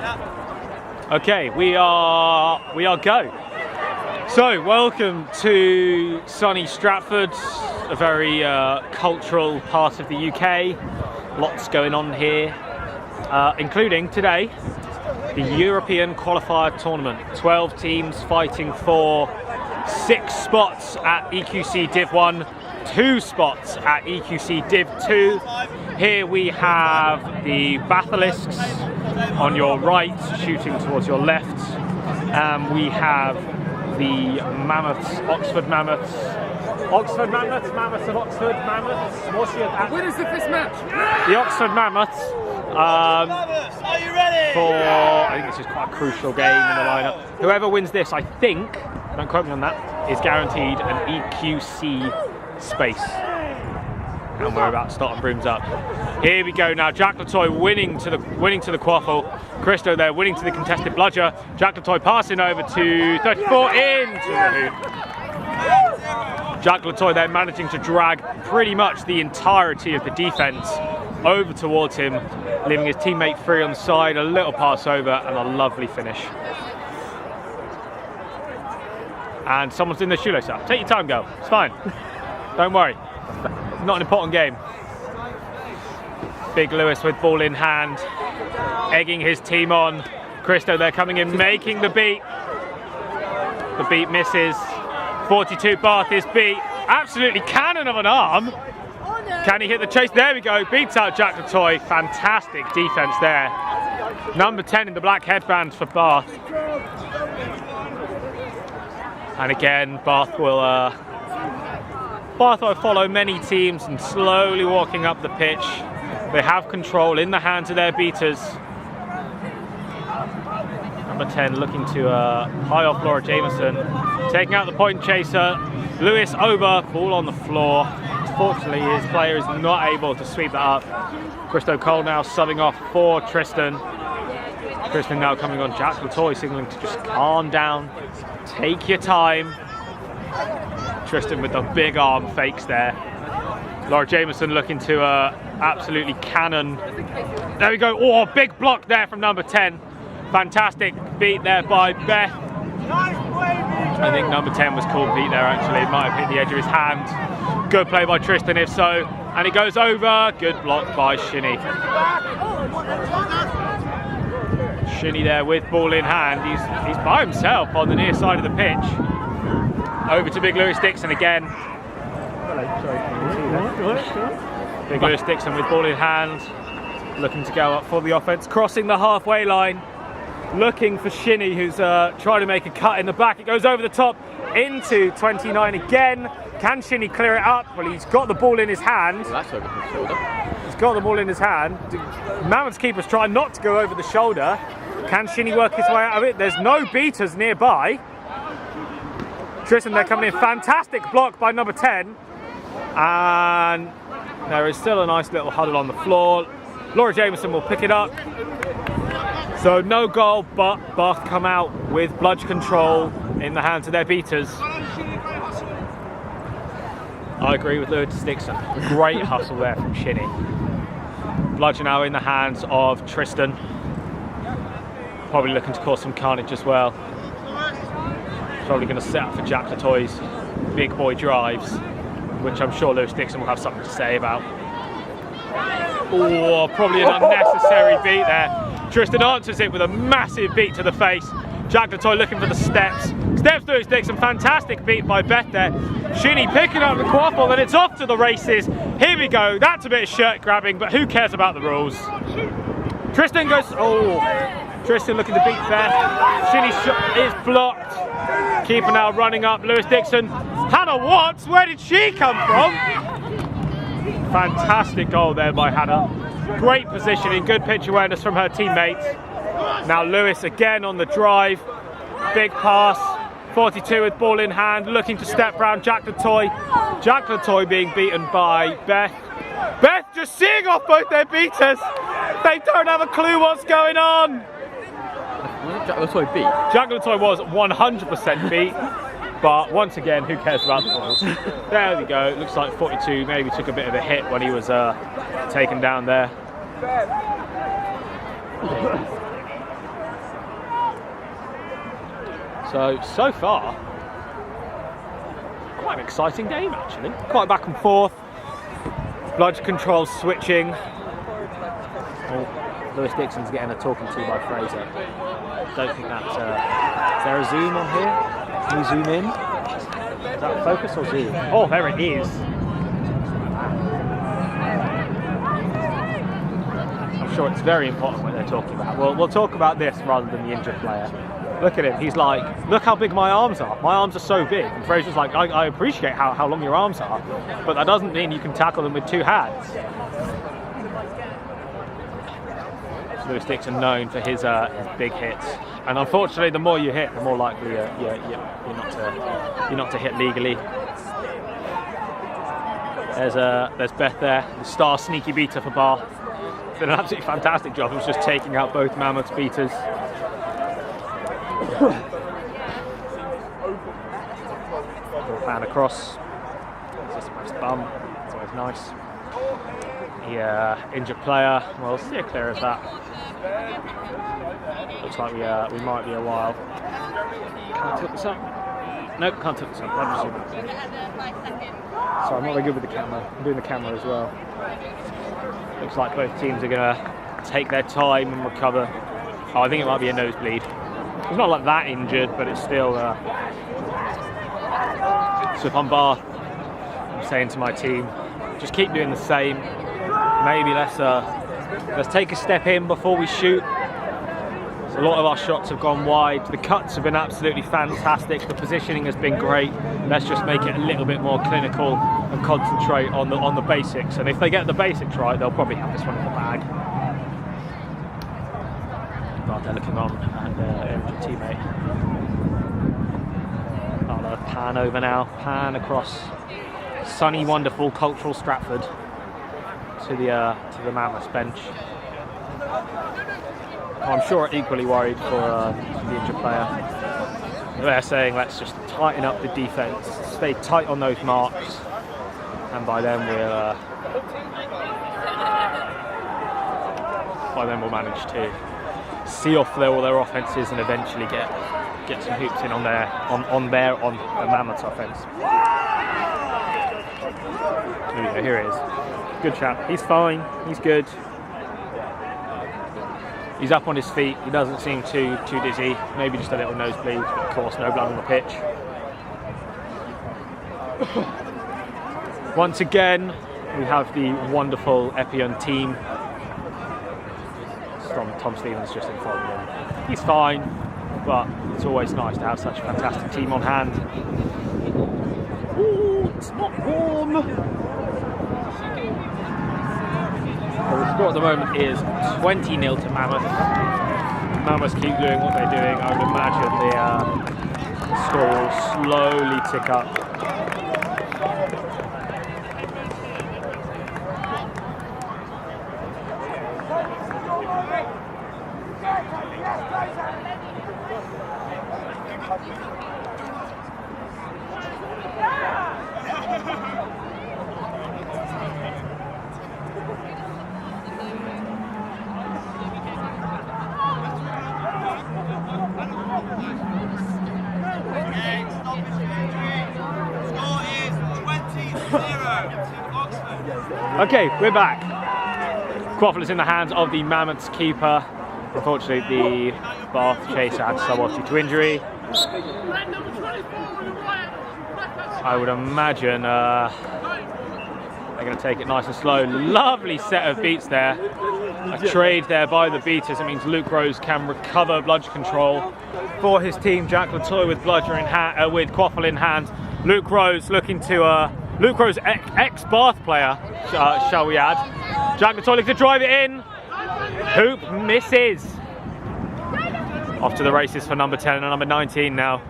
Okay, we are go. So, welcome to sunny Stratford, a very cultural part of the UK. Lots going on here, including today, the European Qualifier Tournament. 12 teams fighting for 6 spots at EQC Div 1, 2 spots at EQC Div 2. Here we have the Bathilisks on your right, shooting towards your left. We have the Mammoths, Oxford Mammoths. Oxford Mammoths, Mammoths of Oxford, Mammoths. What's your Winners of this match? The Oxford Mammoths. Mammoths, are you ready? I think this is quite a crucial game in the lineup. Whoever wins this, I think, don't quote me on that, is guaranteed an EQC space. And we're about to start on brooms up. Here we go now. Jack Latoy winning to the quaffle. Christo there winning to the contested bludger. Jack Latoy passing over to 34 into the hoop. Jack Latoy there managing to drag pretty much the entirety of the defense over towards him, leaving his teammate free on the side. A little pass over and a lovely finish. And someone's in the shoelace up. Take your time, girl. It's fine. Don't worry. Not an important game. Big Lewis with ball in hand, egging his team on. Christo there coming in, making the beat. The beat misses. 42 Bath is beat. Absolutely cannon of an arm. Can he hit the chase? There we go. Beats out Jack Latoy. Fantastic defense there. Number 10 in the black headband for Bath. And again, Bath will follow many teams and slowly walking up the pitch. They have control in the hands of their beaters. Number 10 looking to high off Laura Jameson. Taking out the point chaser. Lewis over, ball on the floor. Unfortunately, his player is not able to sweep that up. Christo Cole now subbing off for Tristan. Tristan now coming on. Jack Latoy signaling to just calm down. Take your time. Tristan with the big arm fakes there. Laura Jameson looking to absolutely cannon. There we go. Oh, big block there from number 10. Fantastic beat there by Beth. I think number 10 was called beat there actually. It might have hit the edge of his hand. Good play by Tristan if so. And it goes over. Good block by Shinny. Shinny there with ball in hand. He's by himself on the near side of the pitch. Over to Big Lewis Dixon again. Big Lewis Dixon with ball in hand, looking to go up for the offense, crossing the halfway line, looking for Shinny, who's trying to make a cut in the back. It goes over the top into 29 again. Can Shinny clear it up? Well, he's got the ball in his hand. Well, that's over the shoulder. He's got the ball in his hand. Mammoth's keeper's trying not to go over the shoulder. Can Shinny work his way out of it? There's no beaters nearby. Tristan there coming in, fantastic block by number 10. And there is still a nice little huddle on the floor. Laura Jameson will pick it up. So no goal, but Bath come out with bludge control in the hands of their beaters. I agree with Lewis Dixon. Great hustle there from Shinny. Bludge now in the hands of Tristan. Probably looking to cause some carnage as well. Probably going to set up for Jack Latoy's big boy drives, which I'm sure Lewis Dixon will have something to say about. Oh, probably an unnecessary beat there. Tristan answers it with a massive beat to the face. Jack Latoy looking for the steps. Steps Lewis Dixon, fantastic beat by Beth there. Shinny picking up the quaffle, and it's off to the races. Here we go, that's a bit of shirt grabbing, but who cares about the rules? Tristan goes, oh, Tristan looking to beat Beth. Shinny is blocked. Keeper now running up, Lewis Dixon. Hannah Watts, where did she come from? Fantastic goal there by Hannah. Great positioning, good pitch awareness from her teammates. Now Lewis again on the drive. Big pass. 42 with ball in hand, looking to step round Jack Latoy. Jack Latoy being beaten by Beth. Beth just seeing off both their beaters. They don't have a clue what's going on. Jack Latoy beat? Jack Latoy was 100% beat, but once again, who cares about the balls? There we go. It looks like 42 maybe took a bit of a hit when he was taken down there. So far, quite an exciting game actually. Quite back and forth. Bludge control switching. Oh, Lewis Dixon's getting a talking to by Fraser. Don't think that's. Is there a zoom on here? Can you zoom in? Is that focus or zoom? Oh, there it is. I'm sure it's very important what they're talking about. We'll talk about this rather than the injured player. Look at him. He's like, look how big my arms are. My arms are so big. And Fraser's like, I appreciate how long your arms are, but that doesn't mean you can tackle them with 2 hands. Lewis Dixon known for his big hits, and unfortunately, the more you hit, the more likely you're not to hit legally. There's Beth there, the star sneaky beater for Bath. It's been an absolutely fantastic job. It was just taking out both Mammoths beaters. Little pan across. Just a nice bum. It's always nice. The injured player. Well, steer clear of that. Looks like we might be a while. Can I tilt this up? Nope, can't tilt this up. Sorry, I'm not very good with the camera. I'm doing the camera as well. Looks like both teams are gonna take their time and recover. Oh, I think it might be a nosebleed. It's not like that injured, but it's still. So if I'm Bath, I'm saying to my team, just keep doing the same. Maybe let's take a step in before we shoot. So a lot of our shots have gone wide. The cuts have been absolutely fantastic. The positioning has been great. Let's just make it a little bit more clinical and concentrate on the basics. And if they get the basics right, they'll probably have this one in the bag. Well, they're looking on and injured teammate. Oh, pan over now. Pan across sunny, wonderful, cultural Stratford to the Mammoths bench. I'm sure equally worried for the injured player. They're saying let's just tighten up the defence, stay tight on those marks, and by then we'll manage to see off all their offences and eventually get some hoops in on the Mammoths offence. Here he is. Good chap. He's fine. He's good. He's up on his feet. He doesn't seem too dizzy. Maybe just a little nosebleed. But of course, no blood on the pitch. Once again, we have the wonderful Epion team. From Tom Stevens just informed him. He's fine, but it's always nice to have such a fantastic team on hand. Ooh, it's not warm. The score at the moment is 20-0 to Mammoth. Mammoths keep doing what they're doing. I would imagine the score will slowly tick up. Okay, we're back. Quaffle is in the hands of the Mammoths keeper. Unfortunately, the Bath chaser had to sub off due to injury. I would imagine they're going to take it nice and slow. Lovely set of beats there. A trade there by the beaters. It means Luke Rose can recover bludge control for his team. Jack Latoy with bludger in hand, with Quaffle in hand. Luke Rose looking to Luke Rose, ex-Bath player, shall we add. Jack Latoy looking to drive it in. Hoop misses. Off to the races for number 10 and number 19 now.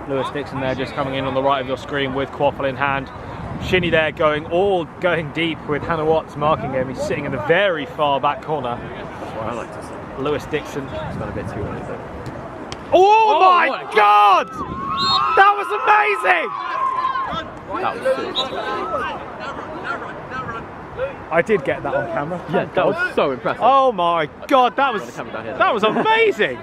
Lewis Dixon there just coming in on the right of your screen with Quaffle in hand. Shinny there going deep with Hannah Watts marking him. He's sitting in the very far back corner. That's what I like to see. Lewis Dixon. It's got a bit too early though. Oh my God! That was amazing! That was sick. I did get that on camera. Yeah, that was so impressive. Oh my God, that was amazing.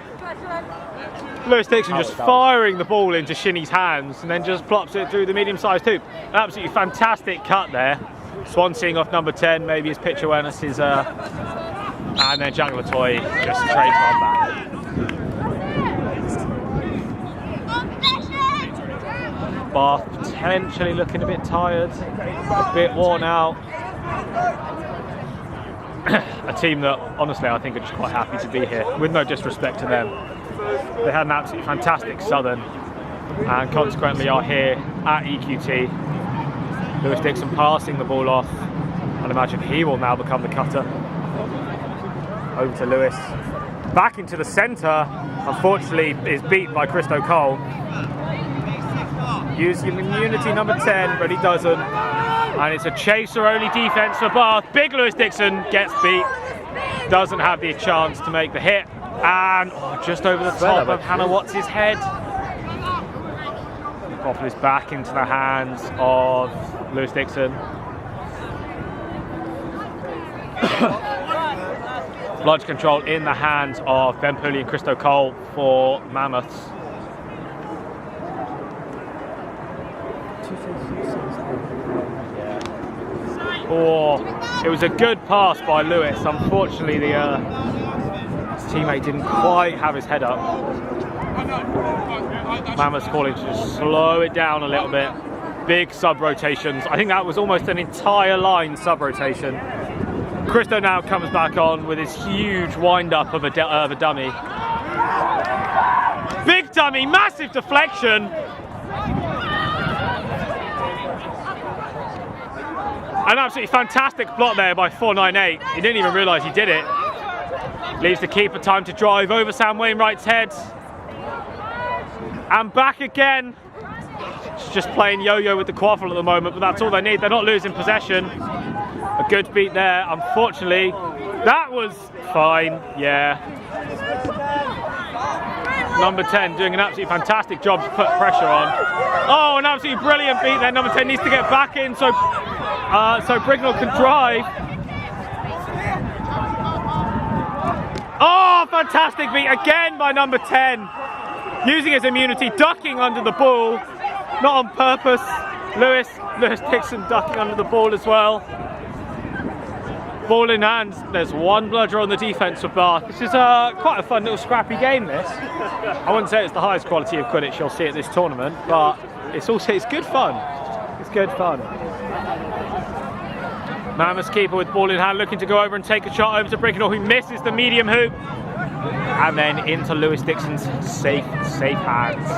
Lewis Dixon just firing the ball into Shinny's hands and then just plops it through the medium-sized hoop. An absolutely fantastic cut there. Swan seeing off number 10, maybe his pitch awareness is and then Jungle Toy just straight from back. Bath potentially looking a bit tired, a bit worn out. A team that honestly I think are just quite happy to be here, with no disrespect to them. They had an absolutely fantastic Southern and consequently are here at EQT. Lewis Dixon passing the ball off, and imagine he will now become the cutter. Over to Lewis, back into the centre, unfortunately is beat by Christo Cole. Using immunity number 10, but he doesn't. And it's a chaser only defence for Bath. Big Lewis Dixon gets beat, doesn't have the chance to make the hit. And just over the top of Hannah Watts' head. Ball is back into the hands of Lewis Dixon. Bludge control in the hands of Ben Pooley and Christo Cole for Mammoths. Oh, it was a good pass by Lewis. Unfortunately, his teammate didn't quite have his head up. Mammoths calling to just slow it down a little bit. Big sub rotations. I think that was almost an entire line sub rotation. Christo now comes back on with his huge wind up of a dummy. Big dummy, massive deflection. An absolutely fantastic block there by 498. He didn't even realise he did it. Leaves the keeper time to drive over Sam Wainwright's head. And back again. It's just playing yo-yo with the quaffle at the moment, but that's all they need. They're not losing possession. A good beat there. Unfortunately, that was fine, yeah. Number 10 doing an absolutely fantastic job to put pressure on. Oh, an absolutely brilliant beat there. Number 10 needs to get back in so Brignall can drive. Oh, fantastic beat again by number 10. Using his immunity, ducking under the ball. Not on purpose. Lewis Dixon ducking under the ball as well. Ball in hand. There's one bludger on the defence for Bath. This is quite a fun little scrappy game, this. I wouldn't say it's the highest quality of Quidditch you'll see at this tournament, but it's good fun. It's good fun. Mammoths keeper with ball in hand, looking to go over and take a shot over to Brignall, who misses the medium hoop. And then into Lewis Dixon's safe hands.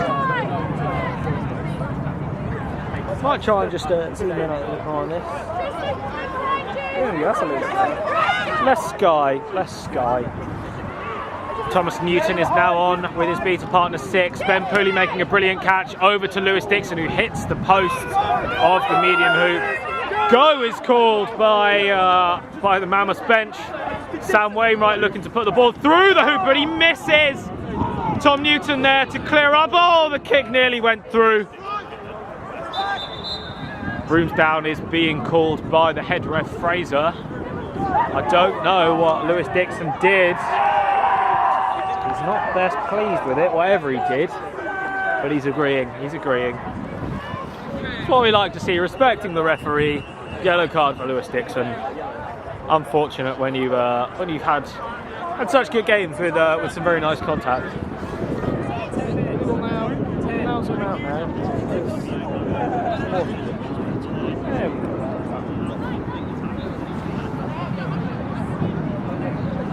Might try and just zoom in on this. Yeah, Less sky. Thomas Newton is now on with his beta partner 6. Ben Pooley making a brilliant catch over to Lewis Dixon, who hits the post of the medium hoop. Go is called by the Mammoths bench. Sam Wainwright looking to put the ball through the hoop, but he misses. Tom Newton there to clear up. Oh, the kick nearly went through. Brooms down is being called by the head ref Fraser. I don't know what Lewis Dixon did. He's not best pleased with it, whatever he did. But he's agreeing. It's what we like to see, respecting the referee. Yellow card for Lewis Dixon. Unfortunate when you've had such good games with some very nice contact.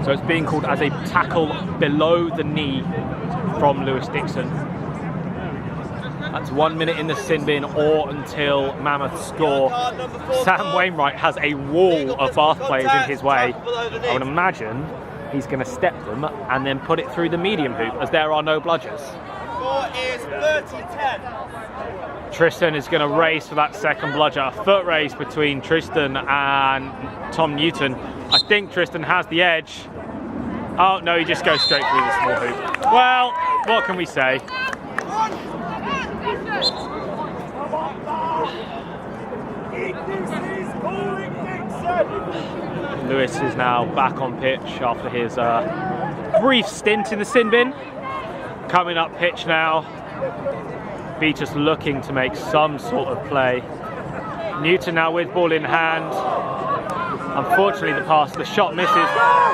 So it's being called as a tackle below the knee from Lewis Dixon. That's 1 minute in the sin bin or until Mammoth score. Sam Wainwright has a wall of Bath players in his way. I would imagine he's going to step them and then put it through the medium hoop as there are no bludgers. Score is 30-10. Tristan is going to race for that second bludger. A foot race between Tristan and Tom Newton. I think Tristan has the edge. Oh no, he just goes straight through the small hoop. Well, what can we say? Lewis is now back on pitch after his brief stint in the sin bin. Coming up pitch now. Beaters looking to make some sort of play. Newton now with ball in hand. Unfortunately, the shot misses.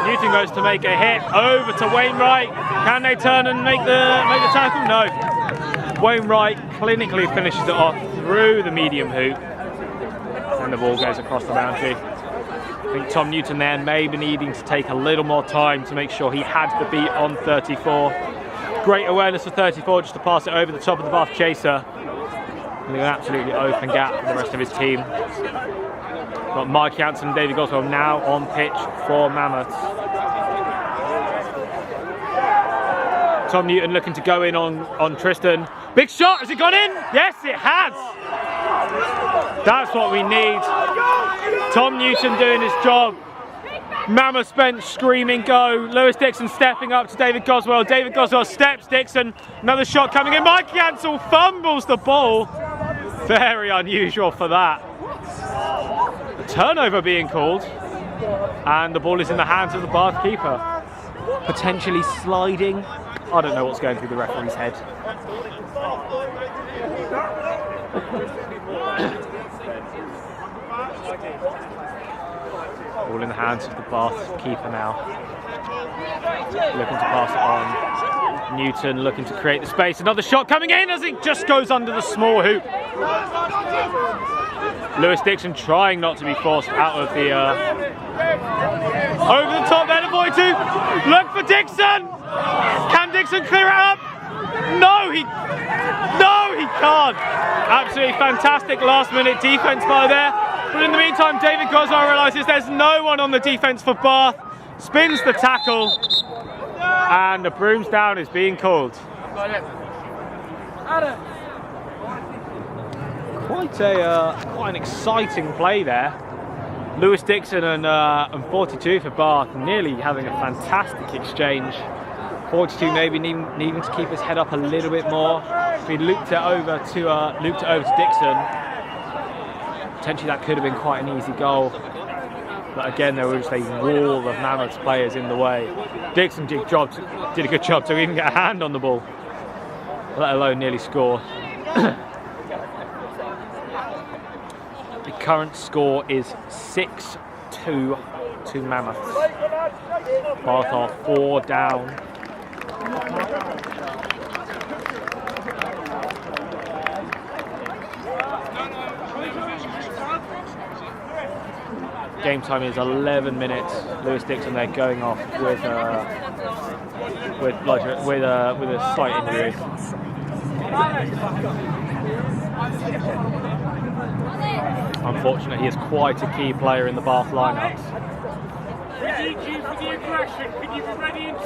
Newton goes to make a hit over to Wainwright. Can they turn and make the tackle? No. Wainwright clinically finishes it off through the medium hoop, and the ball goes across the boundary. I think Tom Newton there maybe needing to take a little more time to make sure he had the beat on 34. Great awareness for 34 just to pass it over the top of the Bath chaser. An absolutely open gap for the rest of his team. Got Mike Jansen and David Goswell now on pitch for Mammoths. Tom Newton looking to go in on Tristan. Big shot, has it gone in? Yes, it has. That's what we need. Tom Newton doing his job. Mammoths bench screaming go. Lewis Dixon stepping up to David Goswell. David Goswell steps Dixon. Another shot coming in. Mike Jansen fumbles the ball. Very unusual for that. A turnover being called. And the ball is in the hands of the Bath keeper. Potentially sliding. I don't know what's going through the referee's head. Ball in the hands of the Bath keeper now. Looking to pass it on. Newton looking to create the space. Another shot coming in as it just goes under the small hoop. Lewis Dixon trying not to be forced out of the... over the top there to Boy 2. Look for Dixon! Can Dixon clear it up? No, he can't. Absolutely fantastic last-minute defence by there. But in the meantime, David Goswell realises there's no one on the defence for Bath. Spins the tackle, and the brooms down is being called. Quite an exciting play there. Lewis Dixon and 42 for Bath nearly having a fantastic exchange. 42 maybe needing to keep his head up a little bit more. If he looped it over to Dixon, potentially that could have been quite an easy goal. But again, there was just a wall of Mammoths players in the way. Dixon did a good job to even get a hand on the ball, let alone nearly score. The current score is 6-2 to Mammoths. Bath are 4 down. Game time is 11 minutes. Lewis Dixon there going off with a slight injury. Unfortunately, he is quite a key player in the Bath lineups. Ready for the aggression. Can you be ready in 2?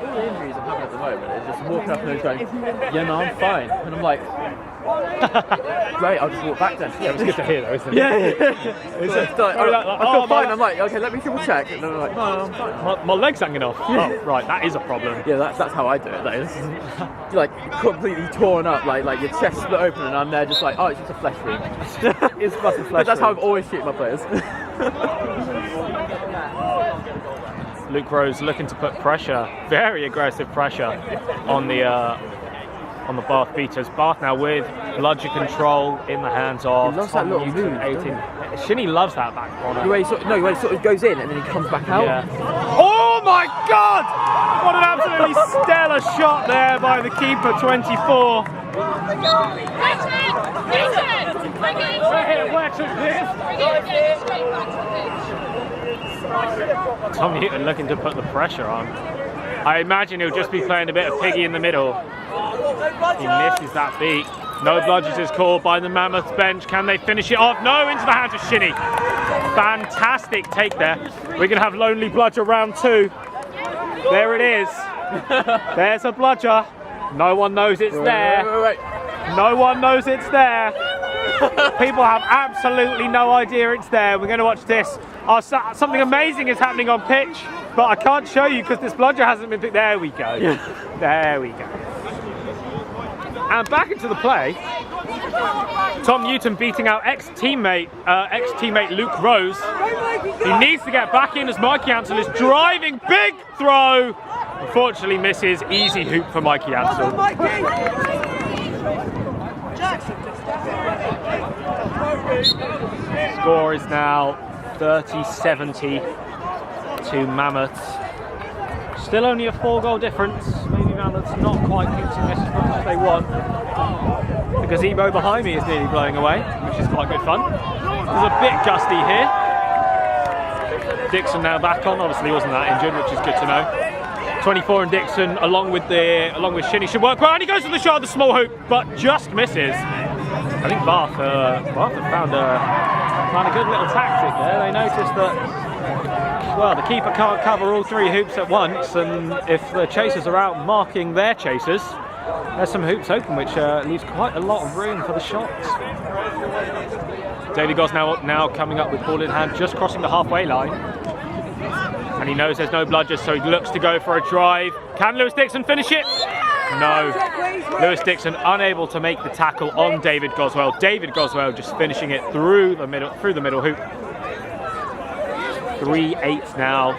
All the injuries I'm having at the moment is just walking up and going, yeah, no, I'm fine. And I'm like, great, I'll just walk back then. Yeah, it's good to hear though, isn't it? Yeah. I feel fine. I'm like, okay, let me triple check. And then I'm like, no, I'm fine. My leg's hanging off. Oh, right, that is a problem. Yeah, that's how I do it. Like, you're like completely torn up, like your chest split open, and I'm there just like, oh, it's just a flesh wound. It's just a flesh That's how I've always treated my players. Luke Rose looking to put pressure, very aggressive pressure on the Bath beaters. Bath now with bludger control in the hands of He loves that little Newton, move, 18. Shinny loves that back corner. The way he sort of goes in and then he comes back out. Yeah. Oh my God! What an absolutely stellar shot there by the keeper, 24. Tom Newton looking to put the pressure on. I imagine he'll just be playing a bit of piggy in the middle. He misses that beat. No bludgers is called by the Mammoths bench. Can they finish it off? No, into the hands of Shinny. Fantastic take there. We're going to have Lonely Bludger round 2. There it is. There's a bludger. No one knows it's there. No one knows it's there. People have absolutely no idea it's there. We're going to watch this. Something amazing is happening on pitch, but I can't show you because this bludger hasn't been picked. There we go. There we go. And back into the play. Tom Newton beating out ex-teammate Luke Rose. He needs to get back in as Mikey Ansel is driving. Big throw. Unfortunately misses. Easy hoop for Mikey Ansel. Score is now 30-70 to Mammoths. Still only a 4-goal difference. Maybe Mammoths not quite pinching this as much as they want. The gazebo behind me is nearly blowing away, which is quite good fun. There's a bit gusty here. Dixon now back on. Obviously he wasn't that injured, which is good to know. 24 and Dixon along with Shinny should work well, and he goes for the shot of the small hoop, but just misses. I think Bath have found a good little tactic there. They noticed that, well, the keeper can't cover all 3 hoops at once, and if the chasers are out marking their chasers, there's some hoops open, which leaves quite a lot of room for the shots. David Goss now coming up with ball in hand, just crossing the halfway line. And he knows there's no bludgers, so he looks to go for a drive. Can Lewis Dixon finish it? No. Lewis Dixon unable to make the tackle on David Goswell. David Goswell just finishing it through the middle hoop. 3-8 now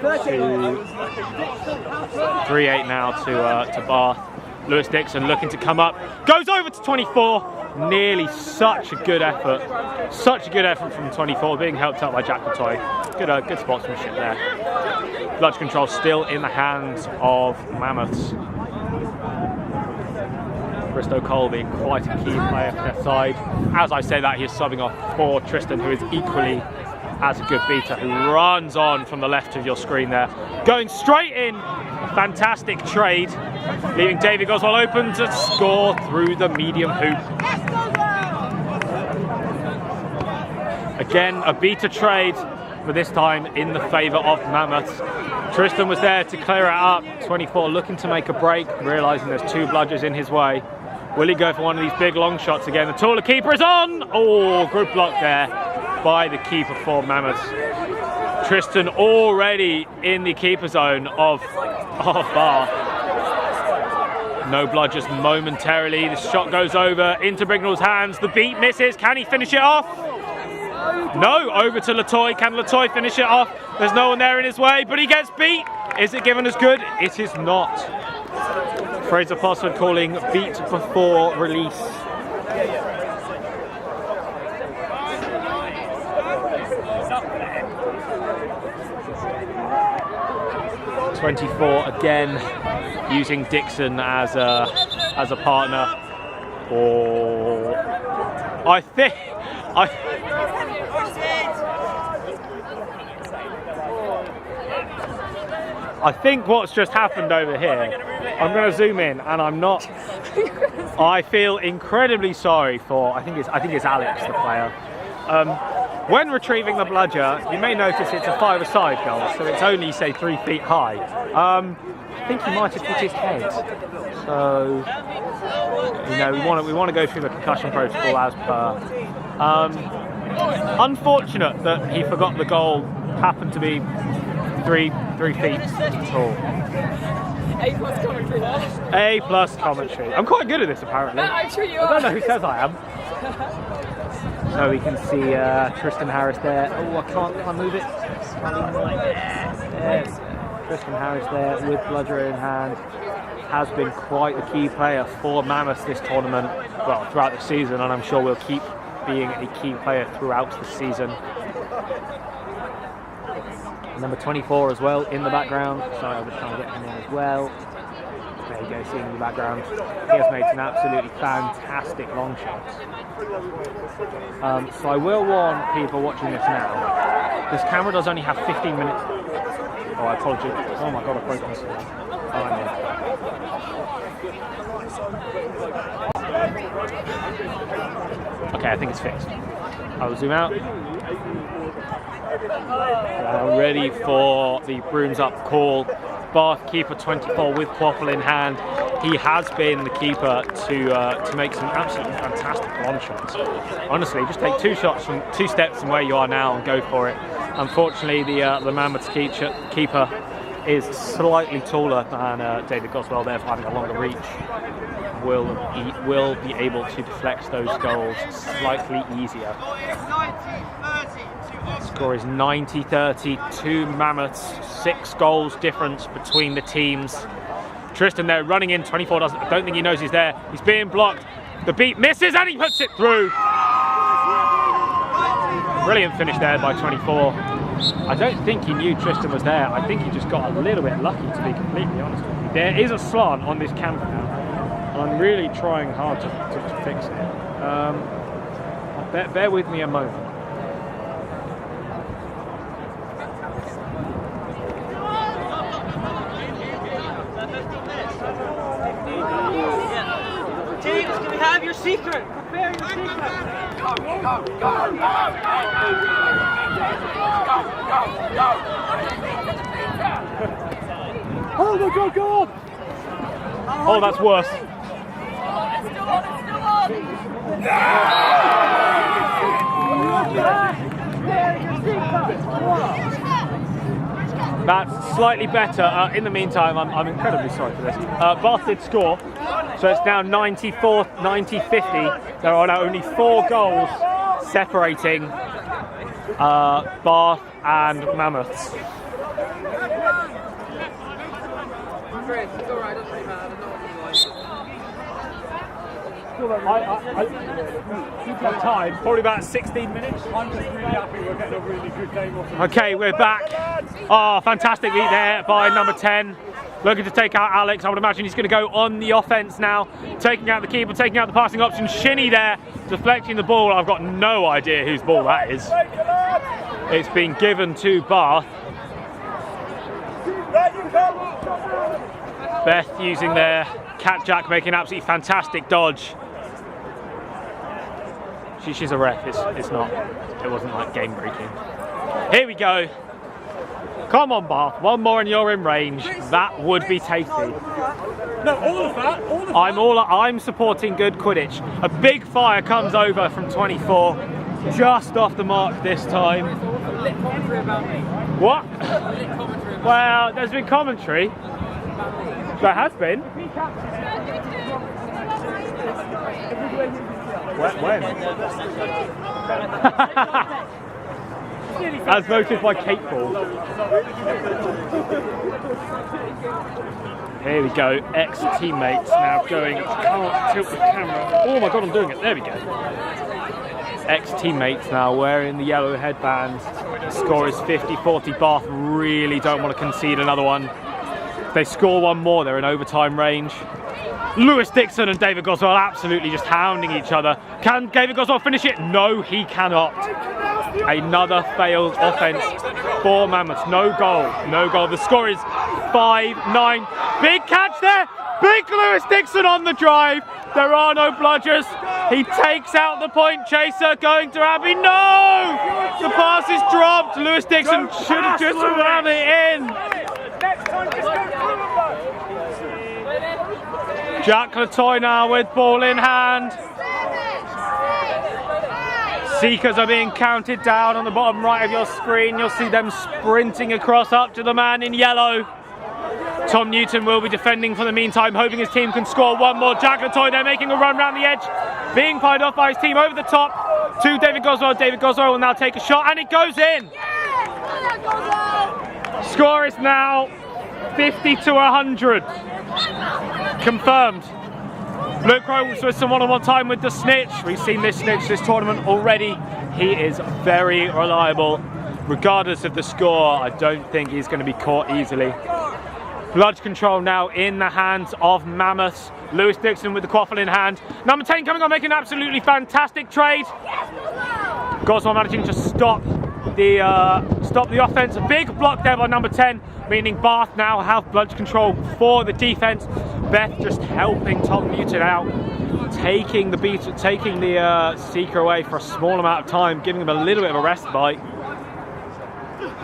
to Bath. Lewis Dixon looking to come up, goes over to 24. Nearly such a good effort from 24, being helped out by Jack Latoy. Good sportsmanship there. Bludge control still in the hands of Mammoths. Bristow Cole being quite a key player for their side. As I say that, he is subbing off for Tristan, who is equally as a good beater, who runs on from the left of your screen there. Going straight in, a fantastic trade, leaving David Goswell open to score through the medium hoop. Again, a beater trade, but this time in the favour of Mammoths. Tristan was there to clear it up. 24 looking to make a break, realising there's 2 bludgers in his way. Will he go for one of these big long shots again? The taller keeper is on! Oh, good block there by the keeper for Mammoths. Tristan already in the keeper zone of Bath. No bludgers momentarily. The shot goes over into Brignall's hands. The beat misses. Can he finish it off? No, over to Latoy. Can Latoy finish it off? There's no one there in his way, but he gets beat. Is it given as good? It is not. Fraser Fossford calling beat before release. .24 again, using Dixon as a partner. Or I think what's just happened over here, I'm going to zoom in, and I feel incredibly sorry for, I think it's Alex, the player. When retrieving the bludger, you may notice it's a 5-a-side goal, so it's only, say, 3 feet high. I think he might have hit his head. So, you know, we want to go through the concussion protocol as per. Unfortunate that he forgot the goal happened to be 3 feet tall. A+ commentary there. A+ commentary. I'm quite good at this apparently. I'm sure you I are. don't know who says I am. So we can see Tristan Harris there. Oh, I can't move it. Yes. Tristan Harris there with bludger in hand. Has been quite a key player for Mammoths this tournament. Well, throughout the season, and I'm sure will keep being a key player throughout the season. Number 24 as well in the background. Sorry, I was trying to get him in as well. There you go, seeing in the background. He has made some absolutely fantastic long shots. So I will warn people watching this now. This camera does only have 15 minutes. Oh, I apologize. Oh my god, I've broken this. Oh, I know. Okay, I think it's fixed. I will zoom out. Ready for the brooms up call. Bath keeper 24 with Quaffle in hand. He has been the keeper to make some absolutely fantastic long shots. Honestly, just take 2 steps from where you are now and go for it. Unfortunately, the Mammoths keeper is slightly taller than David Goswell, therefore having a longer reach, will be able to deflect those goals slightly easier. Score is 90-30 to Mammoths. 6 goals difference between the teams. Tristan there running in, 24 I don't think he knows he's there. He's being blocked. The beat misses and he puts it through. Brilliant finish there by 24. I don't think he knew Tristan was there. I think he just got a little bit lucky, to be completely honest with you. There is a slant on this camera now, and I'm really trying hard to fix it. Bear with me a moment. Teams, can we have your secret? Prepare your secret. Go, go, go, go, Oh my God, go on! Oh, that's worse. That's slightly better. In the meantime, I'm incredibly sorry for this. Bath did score, so it's now 90-50. There are now only 4 goals separating Bath and Mammoths. You've got time, probably about 16 minutes. I'm just really happy we're getting a really good game off. Okay, we're back. Oh, fantastic beat there by number 10. Looking to take out Alex. I would imagine he's going to go on the offense now. Taking out the keeper, taking out the passing option. Shinny there, deflecting the ball. I've got no idea whose ball that is. It's been given to Bath. Beth using their cat jack, making an absolutely fantastic dodge. She's a ref, it's not. It wasn't like game breaking. Here we go. Come on, Bath. One more and you're in range. That would be tasty. No, all of that. I'm supporting good Quidditch. A big fire comes over from 24, just off the mark this time. What? Well, there's been commentary. There has been. When? As voted by Kate Ball. Here we go, ex-teammates now going, can't tilt the camera. Oh my God, I'm doing it, there we go. Ex-teammates now wearing the yellow headbands. The score is 50-40, Bath really don't want to concede another one. If they score one more, they're in overtime range. Lewis Dixon and David Goswell absolutely just hounding each other. Can David Goswell finish it? No, he cannot. Another failed offense for Mammoths. No goal, no goal. The score is 5-9. Big catch there. Big Lewis Dixon on the drive. There are no bludgers. He takes out the point chaser, going to Abby. No! The pass is dropped. Lewis Dixon should have just run it in. Jack Latoy now with ball in hand. Seekers are being counted down on the bottom right of your screen. You'll see them sprinting across up to the man in yellow. Tom Newton will be defending for the meantime, hoping his team can score one more. Jack Latoy there making a run round the edge, being pied off by his team over the top to David Goswell. David Goswell will now take a shot and it goes in. Score is now 50-100. Confirmed. Luke Rose with some one-on-one time with the snitch. We've seen this snitch this tournament already. He is very reliable. Regardless of the score, I don't think he's going to be caught easily. Blood control now in the hands of Mammoths. Lewis Dixon with the quaffle in hand. Number 10 coming on, making an absolutely fantastic trade. Goswell managing to stop the offense. A big block there by number 10, meaning Bath now have blood control for the defense. Beth just helping Tom Newton out, taking the seeker away for a small amount of time, giving him a little bit of a respite.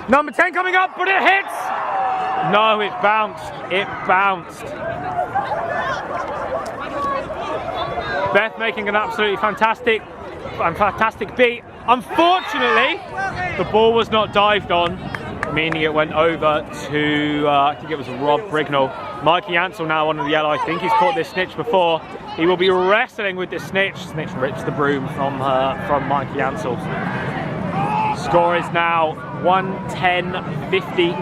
Number 10 coming up, but it hits! No, it bounced. It bounced. Beth making an absolutely fantastic beat. Unfortunately, the ball was not dived on, meaning it went over to, I think it was Rob Brignall. Mikey Ansell now on the yellow. I think he's caught this snitch before. He will be wrestling with this snitch. Snitch rips the broom from Mikey Ansell. Score is now 110-50.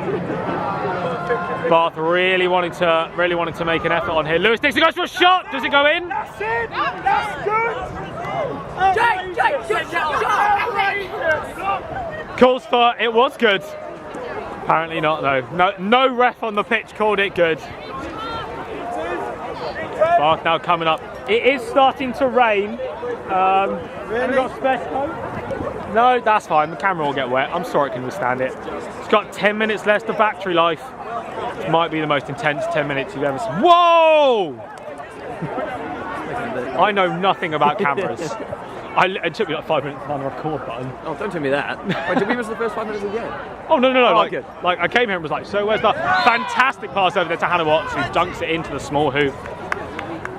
Bath really wanting to make an effort on here. Lewis Dixon goes for a shot. Does it go in? That's it! That's good! Calls for it was good. Apparently not though. No ref on the pitch called it good. Bath now coming up. It is starting to rain. Have you got a spare coat? No, that's fine. The camera will get wet. I'm sure it can withstand it. It's got 10 minutes left of battery life. It might be the most intense 10 minutes you've ever seen. Whoa! I know nothing about cameras. It took me like 5 minutes to find the record button. Oh, don't tell me that. Wait, did we miss the first 5 minutes again? Oh, no. Good. Like I came here and was like, so where's the fantastic pass over there to Hannah Watts, who dunks it into the small hoop.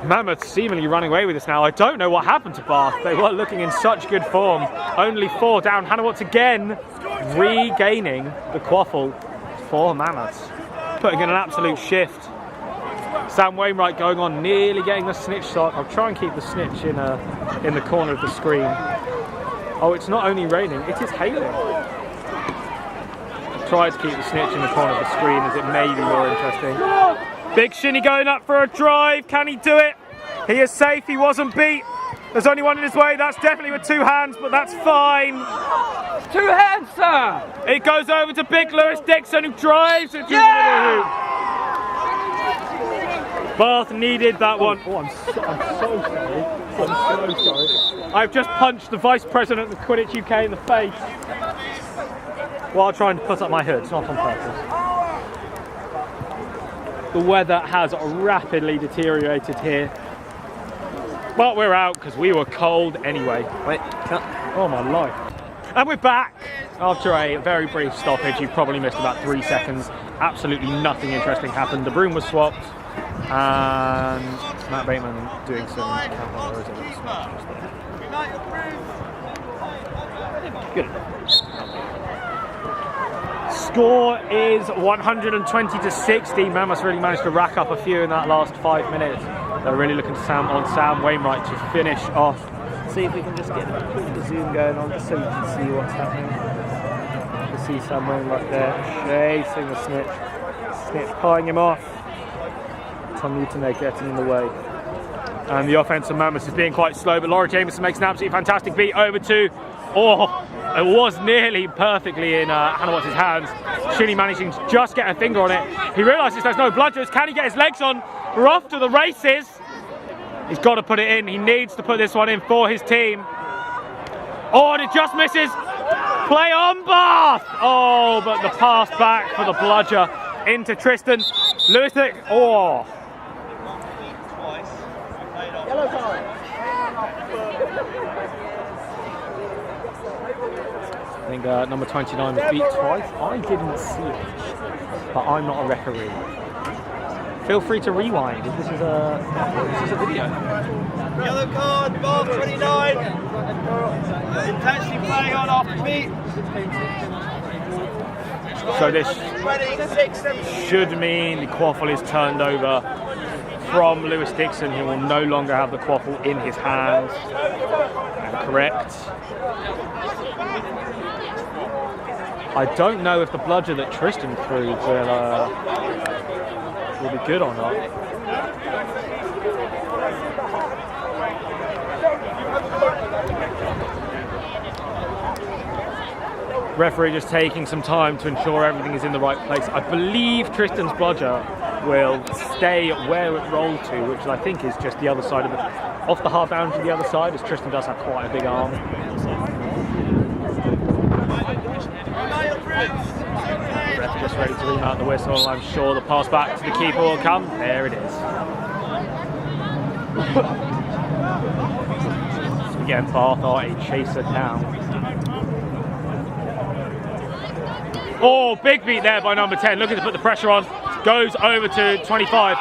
Mammoths seemingly running away with this now. I don't know what happened to Bath. They were looking in such good form. Only 4 down. Hannah Watts again regaining the quaffle for Mammoths. Putting in an absolute shift. Sam Wainwright going on, nearly getting the snitch shot. I'll try and keep the snitch in the corner of the screen. Oh, it's not only raining, it is hailing. I'll try to keep the snitch in the corner of the screen as it may be more interesting. Big Shinny going up for a drive. Can he do it? He is safe. He wasn't beat. There's only one in his way. That's definitely with 2 hands, but that's fine. 2 hands, sir! It goes over to Big Lewis Dixon, who drives it through the middle hoop. Bath needed that one. Oh, I'm so sorry. I'm so sorry. I've just punched the Vice President of QuidditchUK in the face while trying to put up my hood. It's not on purpose. The weather has rapidly deteriorated here. But we're out because we were cold anyway. Wait, cut. Oh my life. And we're back after a very brief stoppage. You probably missed about 3 seconds. Absolutely nothing interesting happened. The broom was swapped and Matt Bateman doing some countdown errors. Good. Score is 120-60. Mammoths really managed to rack up a few in that last 5 minutes. They're really looking on Sam Wainwright to finish off. See if we can just get the zoom going on just so you can see what's happening. You can see Sam Wainwright there chasing the snitch. Snitch pieing him off. Tom Newton getting in the way. And the offense of Mammoths is being quite slow, but Laura Jameson makes an absolutely fantastic beat over to, it was nearly perfectly in Hannah Watts' hands. Shinny managing to just get a finger on it. He realises there's no bludgers. Can he get his legs on? We're off to the races. He's got to put it in. He needs to put this one in for his team. Oh, and it just misses. Play on, Bath. Oh, but the pass back for the bludger into Tristan. Lewis Dick. Oh. Yellow card. I think number 29 was beat twice. I didn't see it, but I'm not a referee. Feel free to rewind if this is a video. Yellow card, Bath 29. Intensely playing on after beat. So this should mean the quaffle is turned over from Lewis Dixon. He will no longer have the quaffle in his hands. And correct. I don't know if the bludger that Tristan threw will be good or not. Referee just taking some time to ensure everything is in the right place. I believe Tristan's bludger will stay where it rolled to, which I think is just the other side of off the half boundary to the other side, as Tristan does have quite a big arm. Ref just ready to remount the whistle. I'm sure the pass back to the keeper will come. There it is. So again, Bath are a chaser down. Oh, big beat there by number 10. Looking to put the pressure on. Goes over to 25.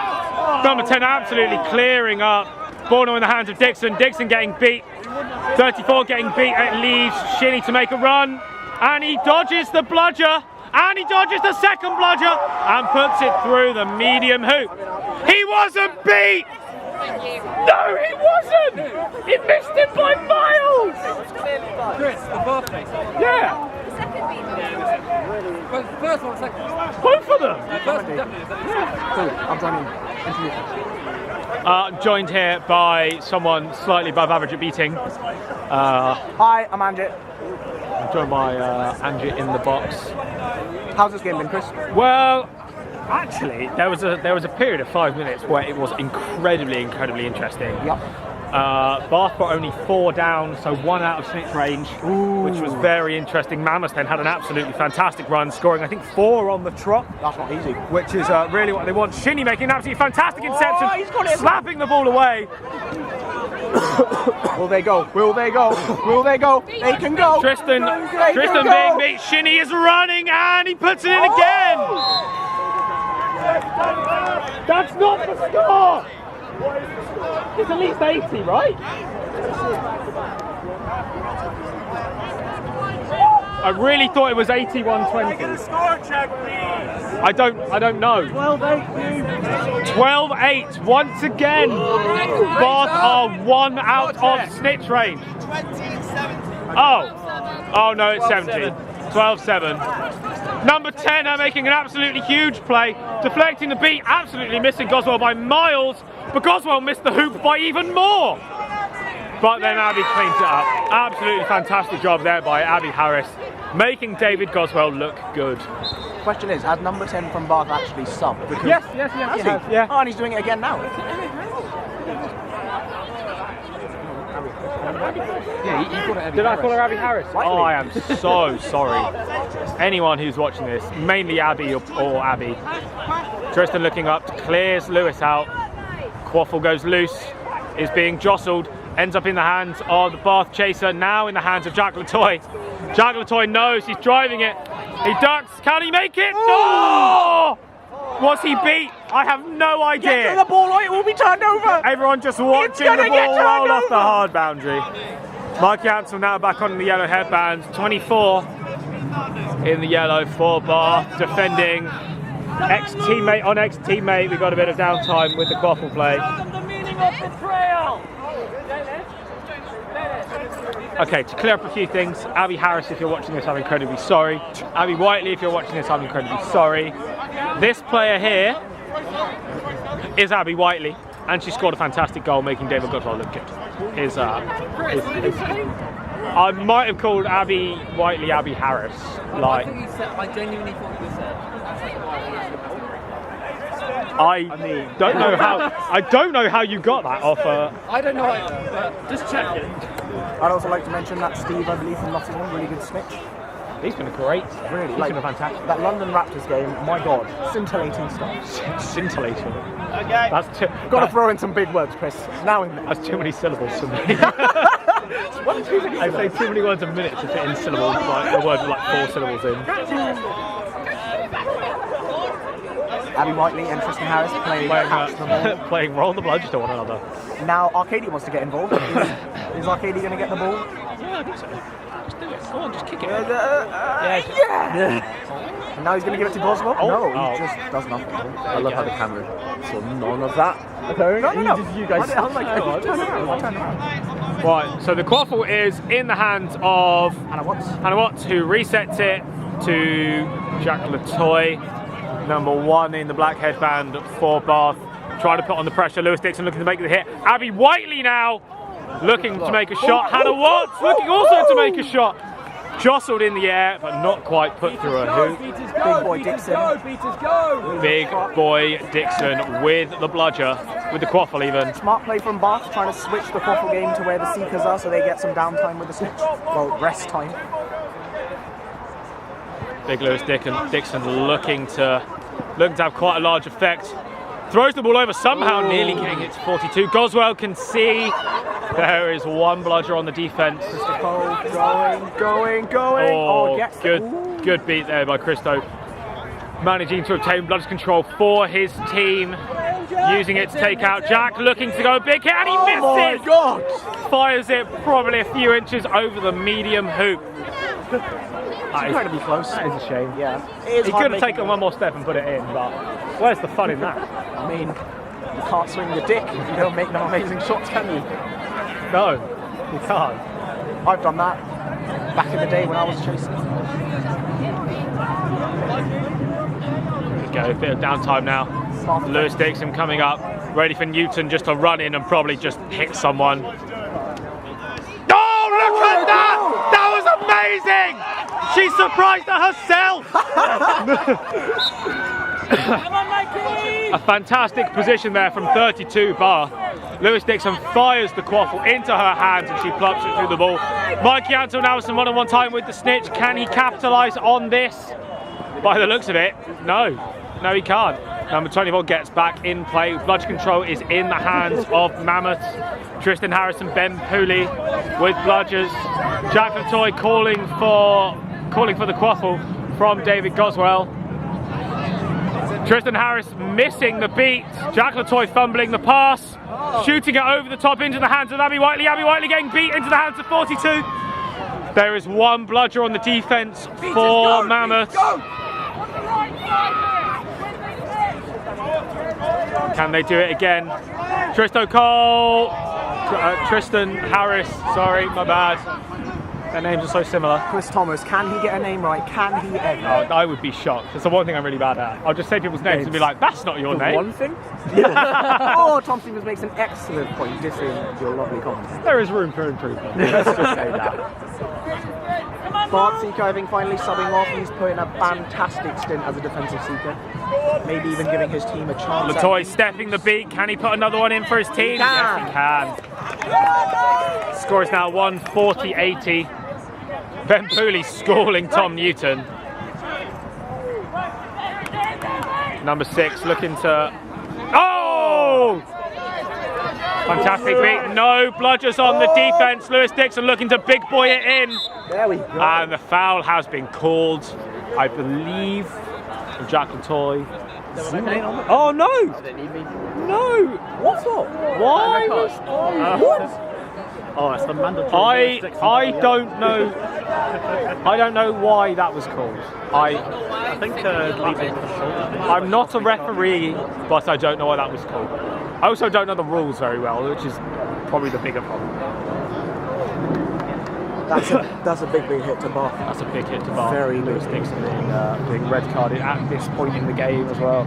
Number 10 absolutely clearing up. Ball in the hands of Dixon. Dixon getting beat. 34 getting beat. It leaves Shinny to make a run. And he dodges the bludger. and he dodges the second bludger and puts it through the medium hoop. He wasn't beat! No, he wasn't! He missed him by miles! Chris, the Bath face. Yeah! Both the first one, second one. Both of them! The first one definitely. Cool, I'm joining. Introduce. Joined here by someone slightly above average at beating. Hi, I'm Angie. I'm joined by Angie in the box. How's this game been, Chris? Well, actually, there was a period of 5 minutes where it was incredibly interesting. Yep. Bath were only 4 down, so 1 out of snitch range, which was very interesting. Mammoths then had an absolutely fantastic run, scoring I think 4 on the trot. That's not easy. Which is really what they want. Shinny making an absolutely fantastic interception, he's got it. slapping the ball away. Will they go? Will they go? Will they go? They can go. Tristan They can being go. beat. Shinny is running and he puts it in again. That's not the score. It's at least 80, right? I really thought it was 81-20. Score check, please. I don't know. 12-8 once again. Bath are 1 out of snitch range. 20-17. Oh no, it's 17. 12-7. Number 10 are making an absolutely huge play, deflecting the beat, absolutely missing Goswell by miles, but Goswell missed the hoop by even more. But then Abby cleans it up. Absolutely fantastic job there by Abby Harris, making David Goswell look good. Question is, has number 10 from Bath actually subbed? Because Yes, has he he? has, yeah. Oh, and he's doing it again now. Yeah, you called it Abby Did I Harris. call her Abby Harris? Oh, I am so sorry. Anyone who's watching this, mainly Abby or Abby. Tristan looking up, clears Lewis out. Quaffle goes loose, is being jostled, ends up in the hands of the Bath chaser, now in the hands of Jack Latoy. Jack Latoy knows he's driving it. He ducks, can he make it? No! Was he beat? I have no idea. Get to the ball or it will be turned over. Everyone just watching the gonna get ball turned roll off the over. hard boundary. Mikey Hansel now back on the yellow headband. 24 in the yellow for Bath, defending ex-teammate on ex-teammate. We got a bit of downtime with the quaffle play. The meaning of betrayal. Okay, to clear up a few things, Abby Harris, if you're watching this, I'm incredibly sorry. Abby Whiteley, if you're watching this, I'm incredibly sorry. This player here is Abby Whiteley, and she scored a fantastic goal, making David Goswell look good. I might have called Abby Whiteley Abby Harris. Like, I genuinely thought you said. I don't know how you got that off. I don't know. Just checking. I'd also like to mention that Steve, I believe, from Nottingham, really good snitch. He's been great. Really, He's been fantastic. That London Raptors game, my God, scintillating stuff. Scintillating. Okay. Got to throw in some big words, Chris. Now in there. That's too many syllables for me. I say too many words a minute to fit in syllables. Like the word with like 4 syllables in. Abby Whiteley and Tristan Harris playing catch the ball. Playing roll the bludger to one another. Now Arcadia wants to get involved. Is Arcadia going to get the ball? Yeah, I think so. Just do it. Go on, just kick it. And now he's going to give it to Goswell? No, he just does nothing. I love how the camera saw none of that. No. You guys. I was like, turn around. Right, so the quaffle is in the hands of Hannah Watts, who resets it to Jack Latoy, number 1 in the black headband for Bath, trying to put on the pressure. Lewis Dixon looking to make the hit. Abby Whiteley now looking to make a shot. Hannah Watts looking also to make a shot. Jostled in the air, but not quite put through a hoop. Big boy Dixon. Big boy Dixon with the bludger, with the quaffle even. Smart play from Bath, trying to switch the quaffle game to where the Seekers are so they get some downtime with the snitch. Well, rest time. Big Lewis Dixon looking to have quite a large effect. Throws the ball over, somehow nearly getting it to 42. Goswell can see there is 1 bludger on the defence. Going. Oh, Gets good beat there by Christo. Managing to obtain bludger control for his team. Using it to take out Jack, looking to go big hit, and he misses! Oh my God! Fires it probably a few inches over the medium hoop. incredibly close. That is a shame. Yeah. It is He hard could have making taken one more step and put it in, but where's the fun in that? I mean, you can't swing the dick if you don't make no amazing shots, can you? No, you can't. I've done that back in the day when I was chasing. There we go, a bit of downtime now. Lewis Dixon coming up, ready for Newton just to run in and probably just hit someone. Oh, look at that! That was amazing! She's surprised at herself! A fantastic position there from 32 Bath. Lewis Dixon fires the quaffle into her hands and she plops it through the ball. Mikey Antle now with some one-on-one time with the snitch. Can he capitalise on this? By the looks of it, no. No, he can't. Number 24 gets back in play. Bludge control is in the hands of Mammoths. Tristan Harris and Ben Pooley with bludgers. Jack Latoy calling for the quaffle from David Goswell. Tristan Harris missing the beat. Jack Latoy fumbling the pass. Shooting it over the top into the hands of Abby Whiteley. Abby Whiteley getting beat into the hands of 42. There is one bludger on the defence for Mammoths. Can they do it again? Tristan Harris, sorry, my bad. Their names are so similar. Chris Thomas, can he get a name right? Can he ever? Oh, I would be shocked. That's the one thing I'm really bad at. I'll just say people's names and be like, that's not your name. One thing? Oh, Tom Stevens makes an excellent point, dissing your lovely comments. There is room for improvement. Let's just say that. Bart Seeker, I think, finally subbing off. He's put in a fantastic stint as a defensive seeker. Maybe even giving his team a chance. Latoy stepping the beat. Can he put another one in for his team? Yes, he can. Score is now 140-80. Ben Pooley schooling Tom Newton. Number 6 looking to... Oh! Fantastic beat. No bludgers on the defence. Lewis Dixon looking to big boy it in. There we go. And the foul has been called, I believe, from Jack Latoy. Oh no! No! What's up? Why? What? Oh, it's the mandatory. I don't know. I don't know why that was called. I think leaving the shoulder. I'm not a referee, but I don't know why that was called. I also don't know the rules very well, which is probably the bigger problem. That's a big hit to Bath. That's a big hit to Bath. Very Lewis big. Dixon being red carded at this point in the game as well.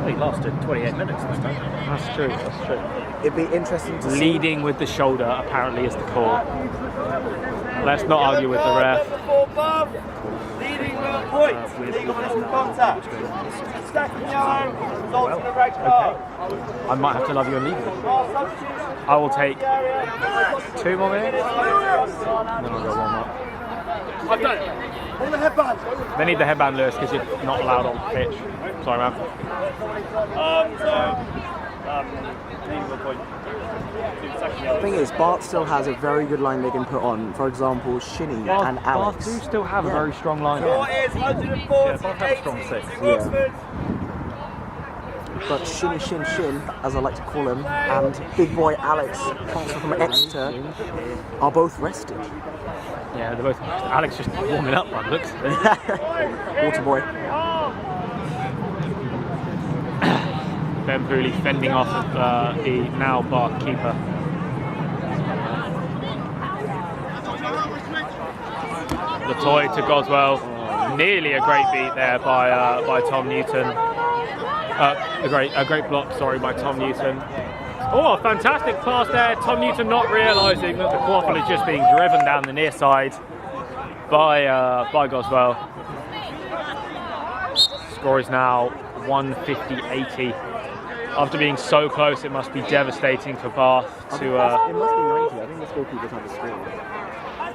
He lasted 28 minutes this time. That's true. That's true. It'd be interesting to see. Leading with the shoulder apparently is the call. Let's not argue with the ref. Leading with a point. Legal full contact. Second yellow, results in a red card. I might have to love you and leave you. I will take 2 more minutes. Then I'll go 1 more. I've done it. On the headband. They need the headband, Lewis, because you're not allowed on pitch. Sorry, man. Leading with a point. The thing is, Bart still has a very good line they can put on. For example, Shinny and Alex. Bath do still have a very strong line. Score is 140. strong 6. But Shin, as I like to call him, and big boy Alex, transfer from Exeter, are both rested. Yeah, they're both. Alex just warming up, man. Looks. Water boy. Ben Pooley fending off the now Bath keeper. Latoy to Goswell. Nearly a great beat there by Tom Newton. A great block, sorry, by Tom Newton. Oh, a fantastic pass there. Tom Newton not realising that the quaffle is just being driven down the near side by Goswell. Score is now 150-80. After being so close, it must be devastating for Bath to... It must be 90. I think the scorekeeper's on the screen.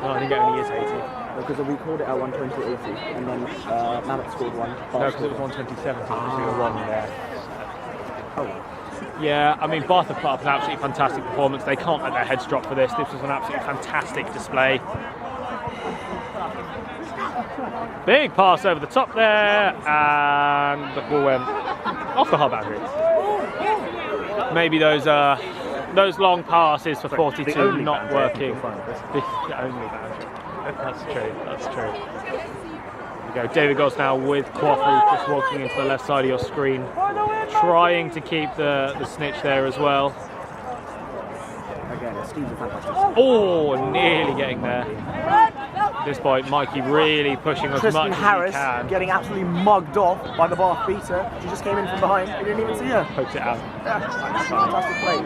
No, I think it only is 80. Because we called it at 120-80, and then Mammoth scored one. No, because it was 120-70, so one there. Oh. Yeah, I mean, Bath have put up an absolutely fantastic performance. They can't let their heads drop for this. This was an absolutely fantastic display. Big pass over the top there, and the ball went off the hard boundary. Maybe those long passes for 42 not working. The only boundary. That's true. That's true. There we go. David Goss now with Quaffle just walking into the left side of your screen, trying to keep the snitch there as well. Again, Steve's a fantastic. Oh, nearly getting there. At this point, Mikey really pushing as Tristan much Harris as he can. getting absolutely mugged off by the Bath beater. She just came in from behind. We didn't even see her. Poked it out. Yeah, fantastic play.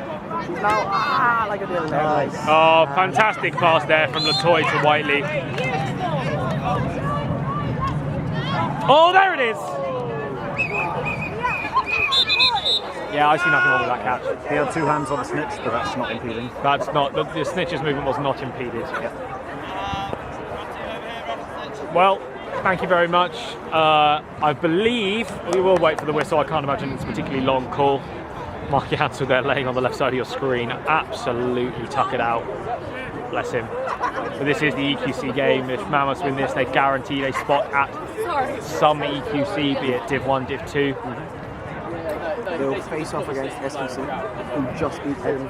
She's now like a deal. Nice. Oh, fantastic pass there from Latoy to Whiteley. Oh, there it is! Yeah, I see nothing wrong with that catch. He had two hands on the snitch, but that's not impeding. That's not, the snitch's movement was not impeded. Well, thank you very much. I believe we will wait for the whistle. I can't imagine it's a particularly long call. Marky Hansel there laying on the left side of your screen. Absolutely tuck it out. Bless him. But this is the EQC game. If Mammoths win this, they guarantee a spot at some EQC, be it Div 1, Div 2. They'll face off against SQC, who just beat Edinburgh.